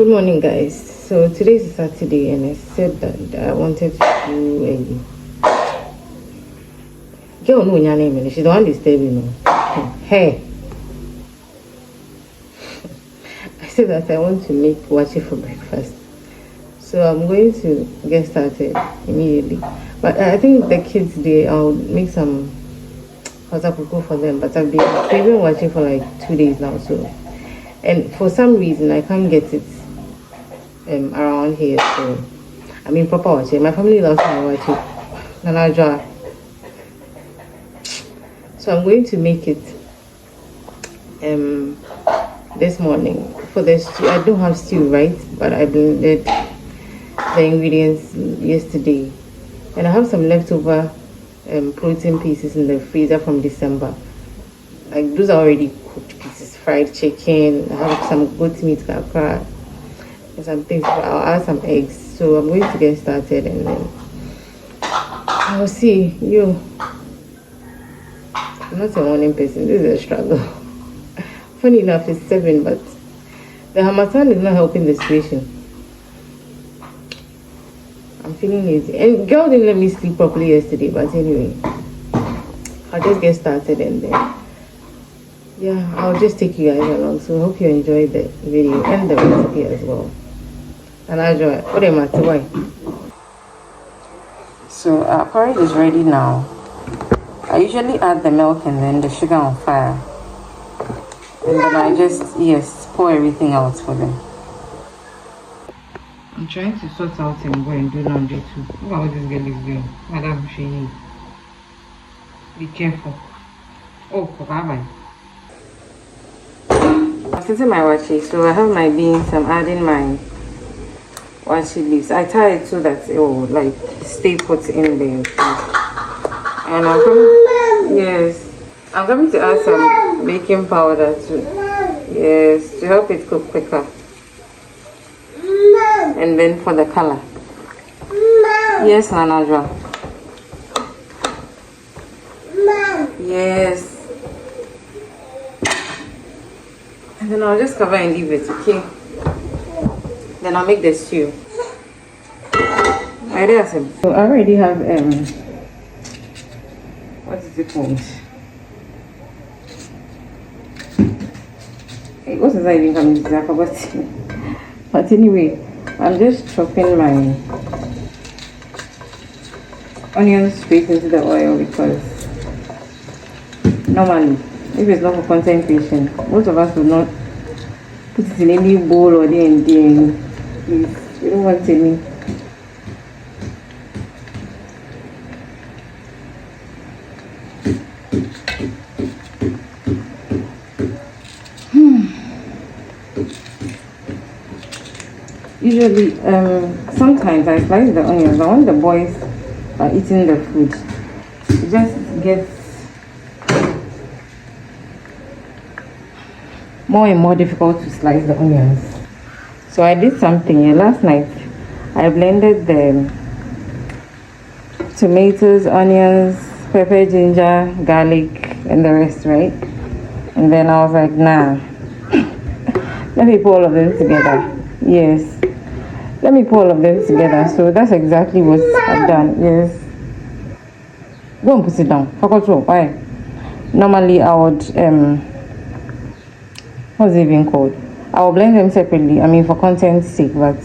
Good morning, guys. So today is Saturday, and I said that I wanted to do a girl. No, your name, she's the one disturbing me. Hey, I said that I want to make waakye for breakfast. So I'm going to get started immediately. But I think the kids, I'll make some hot cocoa for them. But I've been craving waakye for like 2 days now. So, and for some reason I can't get it around here. So I mean proper waakye. My family loves my waakye. Nanaja. So I'm going to make it this morning for the stew. I don't have stew, right? But I blended the ingredients yesterday, and I have some leftover protein pieces in the freezer from December. Like those are already cooked pieces, fried chicken. I have some goat meat, kakra, and some things. I'll add some eggs. So I'm going to get started, and then I'll see you. I'm not a morning person. This is a struggle. Funny enough, it's 7, but the Hamatan is not helping the situation. I'm feeling lazy. And girl didn't let me sleep properly yesterday, but anyway, I'll just get started, and then yeah, I'll just take you guys along. So I hope you enjoy the video and the recipe as well. And I enjoy it. What am I to why? So our porridge is ready now. I usually add the milk and then the sugar on fire. And then I just, pour everything out for them. I'm trying to sort out and go and do laundry too. Look at what this girl is doing. Madam, be careful. Oh, bye-bye. I'm setting my waakye. So I have my beans. I'm adding my waakye leaves. I tie it so that it will like stay put in there. And I'm going to add some baking powder too. Yes, to help it cook quicker. And then for the color. Yes, Nanajwa. Yes. And then I'll just cover and leave it, okay? Then I'll make the stew. So I already have what is it called? What is that even coming to? I forgot. But anyway, I'm just chopping my onions straight into the oil because normally, if it's not for content creation, most of us will not put it in any bowl or anything. Please, we don't want any. Usually, sometimes I slice the onions, but when the boys are eating the food, it just gets more and more difficult to slice the onions. So I did something here last night. I blended the tomatoes, onions, pepper, ginger, garlic, and the rest, right? And then I was like, nah, let me put all of them together. Yes. Let me put all of them together. So that's exactly what I've done. Yes. Go and put it down. Why? Normally I would what's it even called? I will blend them separately. I mean for content's sake, but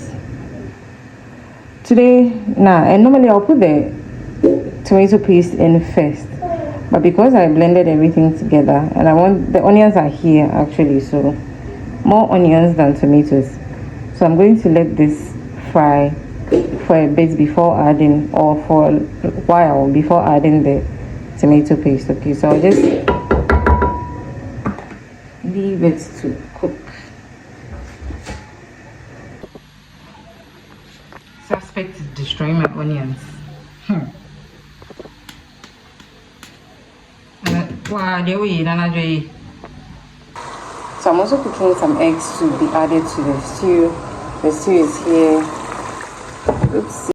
today, and normally I'll put the tomato paste in first. But because I blended everything together and I want the onions are here actually, so more onions than tomatoes. So I'm going to let this fry for a bit before adding, or for a while before adding the tomato paste. Okay, so I'll just leave it to cook. Suspect is destroying my onions. So I'm also cooking some eggs to be added to the stew. The stew is here. Oops.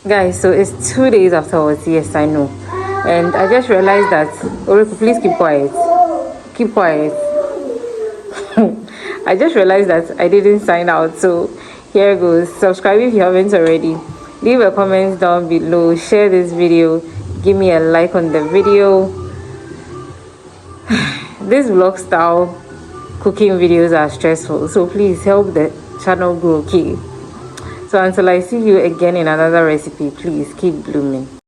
Guys, so it's 2 days afterwards. Yes, I know. And I just realized that, Oriku, please keep quiet. Keep quiet. I just realized that I didn't sign out. So here goes. Subscribe if you haven't already. Leave a comment down below. Share this video. Give me a like on the video. This vlog style cooking videos are stressful. So please help the channel grow, okay? So until I see you again in another recipe, please keep blooming.